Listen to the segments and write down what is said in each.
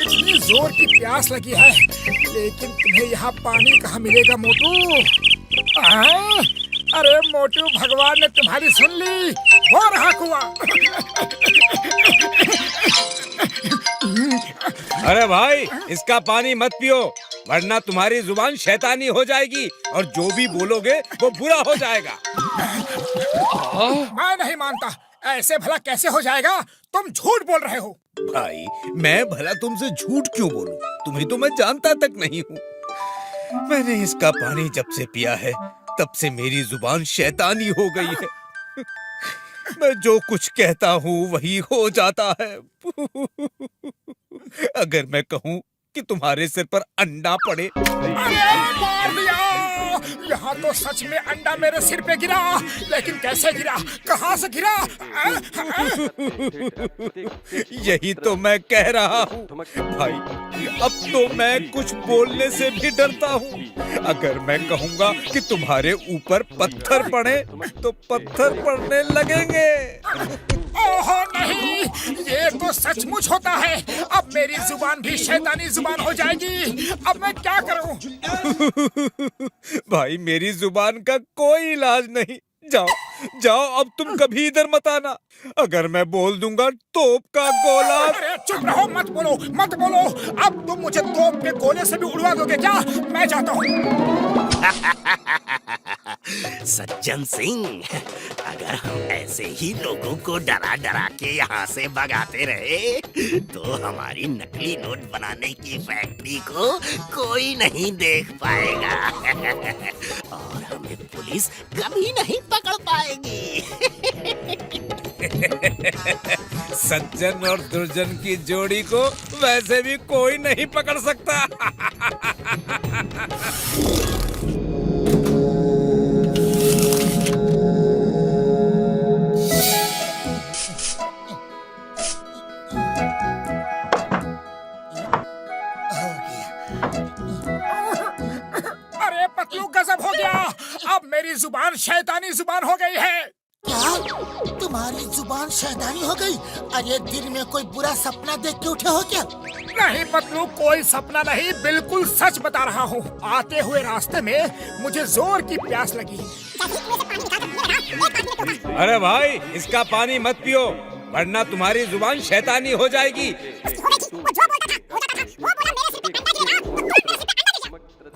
इतनी जोर की प्यास लगी है, लेकिन तुम्हें यहाँ पानी कहाँ मिलेगा मोटू? अरे मोटू, भगवान ने तुम्हारी सुन ली। वो रहा कुआं। अरे भाई, इसका पानी मत पियो, वरना तुम्हारी जुबान शैतानी हो जाएगी और जो भी बोलोगे वो बुरा हो जाएगा। मैं नहीं मानता, ऐसे भला कैसे हो जाएगा? तुम झूठ बोल रहे हो। भाई, मैं भला तुमसे झूठ क्यों बोलूं? तुम्हें तो मैं जानता तक नहीं हूँ। मैंने इसका पानी जब से पिया है, तब से मेरी जुबान शैतानी हो गई है। मैं जो कुछ कहता हूँ वही हो जाता है। अगर मैं कहूँ कि तुम्हारे सिर पर अंडा पड़े। अरे मार दिया! यहाँ तो सच में अंडा मेरे सिर पे गिरा, लेकिन कैसे गिरा, कहाँ से गिरा? यही तो मैं कह रहा हूँ भाई, अब तो मैं कुछ बोलने से भी डरता हूँ। अगर मैं कहूँगा कि तुम्हारे ऊपर पत्थर पड़े तो पत्थर पड़ने लगेंगे। ओह नहीं, ये तो सचमुच होता है। अब मेरी जुबान भी शैतानी जुबान हो जाएगी। अब मैं क्या करूं? भाई, मेरी जुबान का कोई इलाज नहीं। जाओ जाओ, अब तुम कभी इधर मत आना। अगर मैं बोल दूंगा तोप का गोला। अरे चुप रहो, मत बोलो मत बोलो। अब तुम मुझे तोप के गोले से भी उड़वा दोगे क्या? मैं जाता हूँ। सज्जन सिंह, अगर हम ऐसे ही लोगों को डरा डरा के यहाँ से भगाते रहे तो हमारी नकली नोट बनाने की फैक्ट्री को कोई नहीं देख पाएगा और हमें पुलिस कभी नहीं पकड़ पाएगी। सज्जन और दुर्जन की जोड़ी को वैसे भी कोई नहीं पकड़ सकता। अरे पतलू, गजब हो गया। अब मेरी जुबान शैतानी जुबान हो गई है। क्या तुम्हारी जुबान शैतानी हो गई? अरे दिन में कोई बुरा सपना देख के उठे हो क्या? नहीं पतलू, कोई सपना नहीं, बिल्कुल सच बता रहा हूँ। आते हुए रास्ते में मुझे जोर की प्यास लगी। अरे भाई, इसका पानी मत पियो, वरना तुम्हारी जुबान शैतानी हो जाएगी।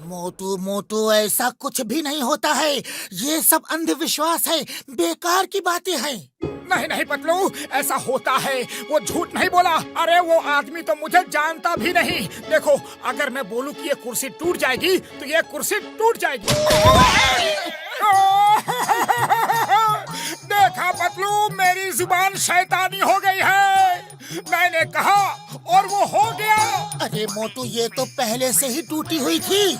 मोटू मोटू, ऐसा कुछ भी नहीं होता है। ये सब अंधविश्वास है, बेकार की बातें हैं। नहीं नहीं पतलू, ऐसा होता है। वो झूठ नहीं बोला। अरे वो आदमी तो मुझे जानता भी नहीं। देखो, अगर मैं बोलूं कि ये कुर्सी टूट जाएगी तो ये कुर्सी टूट जाएगी। देखा पतलू, मेरी जुबान शैतानी हो गई है। मैंने कहा और वो हो गया। अरे मोटू, ये तो पहले से ही टूटी हुई थी।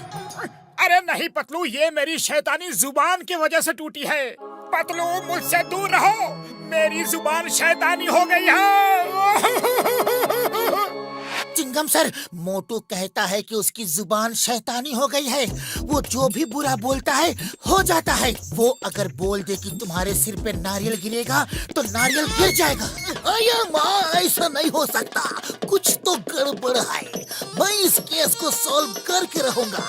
अरे नहीं पतलू, ये मेरी शैतानी जुबान की वजह से टूटी है। पतलू, मुझसे दूर रहो, मेरी जुबान शैतानी हो गई है। चिंगम सर, मोटू कहता है कि उसकी जुबान शैतानी हो गई है। वो जो भी बुरा बोलता है हो जाता है। वो अगर बोल दे कि तुम्हारे सिर पे नारियल गिरेगा तो नारियल गिर जाएगा। अया माँ, ऐसा नहीं हो सकता, कुछ तो गड़बड़ है। मैं इस केस को सॉल्व करके रहूंगा।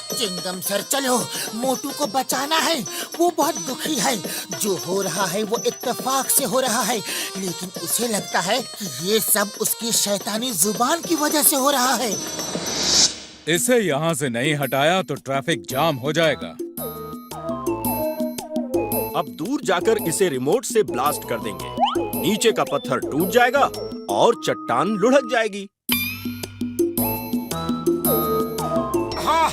चिंगम सर, चलो, मोटू को बचाना है। वो बहुत दुखी है। जो हो रहा है वो इत्तेफाक से हो रहा है, लेकिन उसे लगता है कि ये सब उसकी शैतानी जुबान की वजह से हो रहा है। इसे यहाँ से नहीं हटाया तो ट्रैफिक जाम हो जाएगा। अब दूर जाकर इसे रिमोट से ब्लास्ट कर देंगे। नीचे का पत्थर टूट जाएगा और चट्टान लुढ़क जाएगी। हाँ,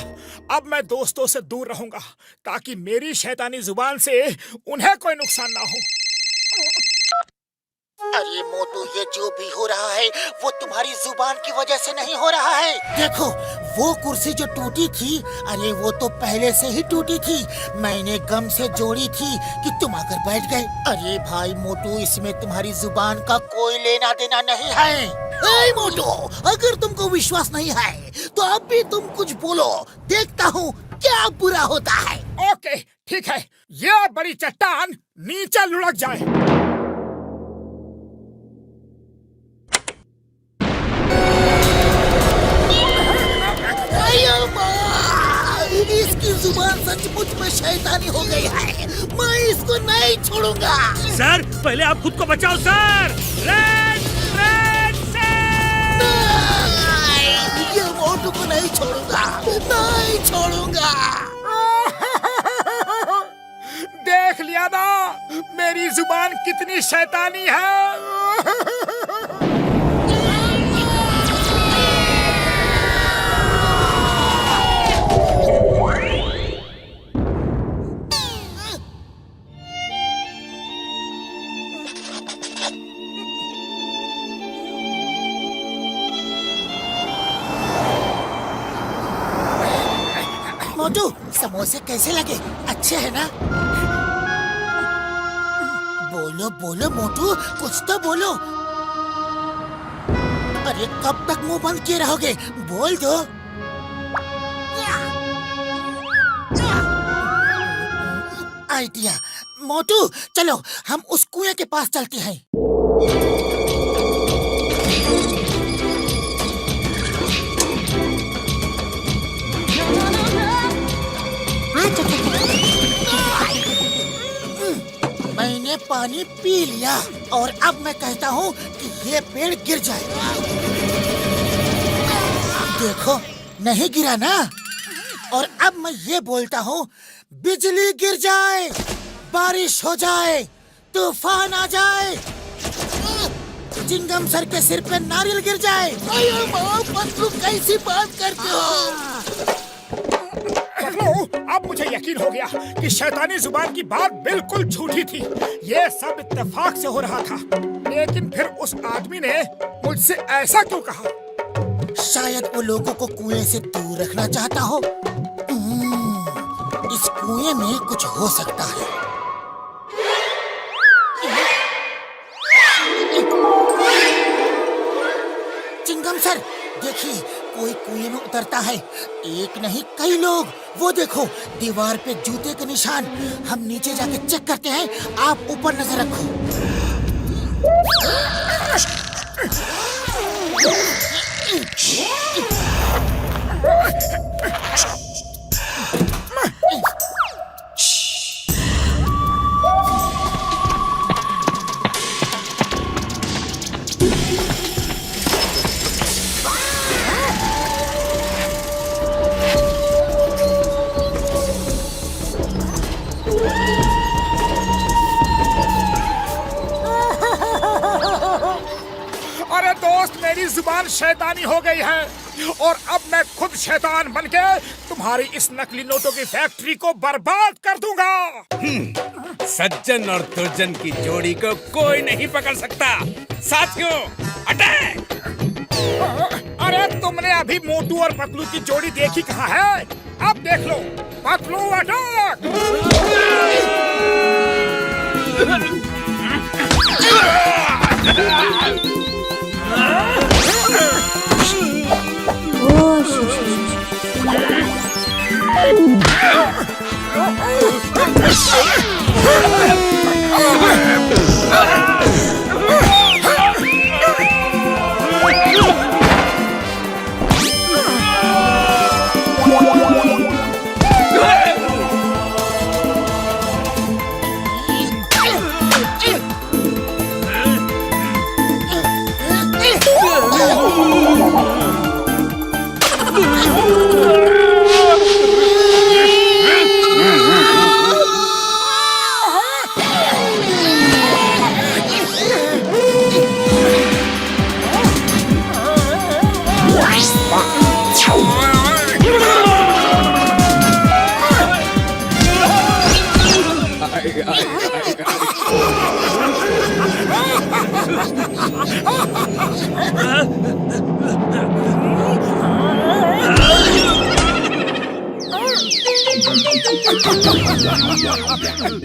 अब मैं दोस्तों से दूर रहूंगा ताकि मेरी शैतानी जुबान से उन्हें कोई नुकसान ना हो। अरे मोटू, ये जो भी हो रहा है वो तुम्हारी जुबान की वजह से नहीं हो रहा है। देखो, वो कुर्सी जो टूटी थी, अरे वो तो पहले से ही टूटी थी। मैंने गम से जोड़ी थी कि तुम आकर बैठ गए। अरे भाई मोटू, इसमें तुम्हारी जुबान का कोई लेना देना नहीं है। ए मोटू, अगर तुमको विश्वास नहीं है तो अब भी तुम कुछ बोलो, देखता हूँ क्या बुरा होता है। ओके, ठीक है, ये बड़ी चट्टान नीचे लुढ़क जाए। सचमुच में शैतानी हो गई है। मैं इसको नहीं छोड़ूंगा। सर पहले आप खुद को बचाओ सर। नहीं, ये मोटू को नहीं छोड़ूंगा, नहीं छोड़ूंगा। देख लिया ना मेरी जुबान कितनी शैतानी है। मोटू समोसे कैसे लगे? अच्छे हैं ना? बोलो बोलो मोटू, कुछ तो बोलो। अरे कब तक मुंह बंद किए रहोगे? बोल दो। आइडिया। मोटू चलो हम उस कुएं के पास चलते हैं। मैंने पानी पी लिया और अब मैं कहता हूँ कि ये पेड़ गिर जाए। देखो नहीं गिरा ना। और अब मैं ये बोलता हूँ बिजली गिर जाए, बारिश हो जाए, तूफान आ जाए, चिंगम सर के सिर पे नारियल गिर जाए। अयो माँ, पतलू कैसी बात करते हो? अब मुझे यकीन हो गया कि शैतानी जुबान की बात बिल्कुल झूठी थी। ये सब इत्तेफाक से हो रहा था। लेकिन फिर उस आदमी ने मुझसे ऐसा क्यों कहा? शायद वो लोगों को कुएं से दूर रखना चाहता हो। इस कुएं में कुछ हो सकता है। चिंगम सर देखिए, कोई कुएं में उतरता है। एक नहीं कई लोग। वो देखो दीवार पे जूते के निशान। हम नीचे जाके चेक करते हैं, आप ऊपर नजर रखो। अरे दोस्त, मेरी जुबान शैतानी हो गई है और अब मैं खुद शैतान बनके तुम्हारी इस नकली नोटों की फैक्ट्री को बर्बाद कर दूंगा। सज्जन और दुर्जन की जोड़ी को कोई नहीं पकड़ सकता। साथियों अटैक! अरे तुमने अभी मोटू और पतलू की जोड़ी देखी कहाँ है? अब देख लो, पतलू अटैक!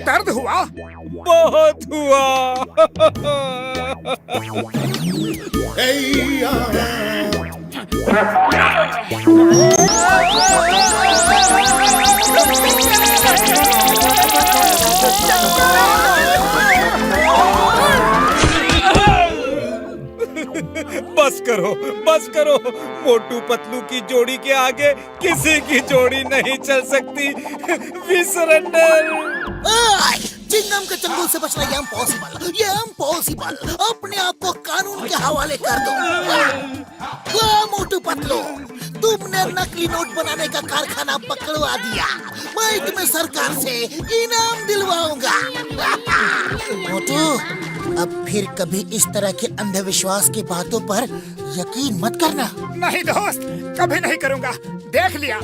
दर्द हुआ? बहुत हुआ। बस करो, बस करो। मोटू पतलू की जोड़ी के आगे किसी की जोड़ी नहीं चल सकती। We surrender. चिंगम के चंगुल से बचना ये इम्पॉसिबल, ये इम्पॉसिबल। अपने आप को कानून के हवाले कर दो। वाह मोटू पतलू, तुमने नकली नोट बनाने का कारखाना पकड़वा दिया। मैं तुम्हें सरकार से इनाम दिलवाऊंगा। मोटू, अब फिर कभी इस तरह के अंधविश्वास की बातों पर यकीन मत करना। नहीं दोस्त, कभी नहीं करूंगा, देख लिया।